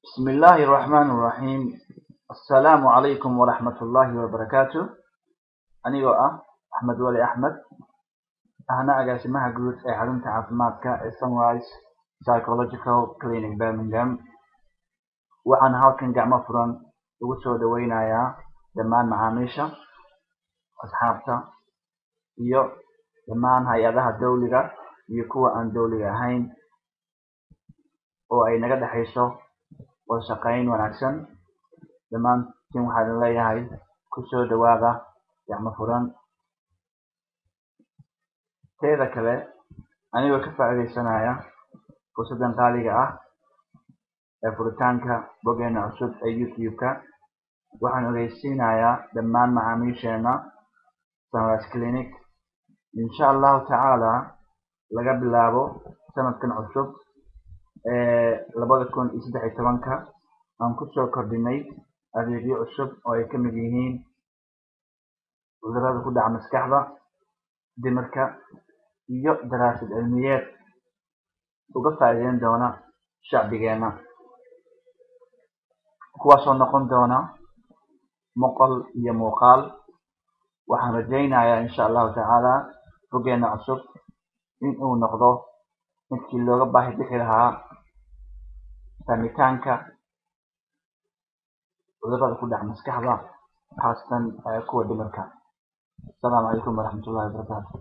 بسم الله الرحمن الرحيم. السلام عليكم ورحمة الله وبركاته. أنا أحمد ولي أحمد. أنا أقاسمها جروب حرمت عافماتك Sunrise Psychological Clinic Birmingham. وعن هالكن جمع فرن وسو دوينا يا دمان معاميشة أصحابته iyo dhammaan hay-adaha dawliga iyo kuwa aan dawliga ahayn oo ay naga dhaxayso wada shaqayn wanaagsan. dhammaantiin waxaan leeyahay ku soo dhawaada gacmo furan. teeda kale anigoo ka faa'iidaysanaya fursadan qaaliga ah ee furitaanka boggeena cusub ee YouTube-ka, waxaan ogeysiinayaa dhammaan macaamiisheena Sunrise Clinic insha allahu tacaala laga bilaabo sanadkan cusub ee 2013 aan ku soo kordhinay adeegyo cusub oo ay ka mid yihiin cudurrada ku dhaca maskaxda, dhimirka, iyo daraasad cilmiyeed uga faa'iideyn doona shacbigeena, kuwaasoo noqon doona maqal iyo muuqaal. waxaan rajaynayaa insha allahu tacaala boggeena cusub in uu noqdo midkii looga baahi bixi lahaa fahmitaanka cudurrada ku dhaca maskaxda, khaasatan kuwa dhimirka. Asalaamu calaykum waraxmatullaahi wabarakaatu.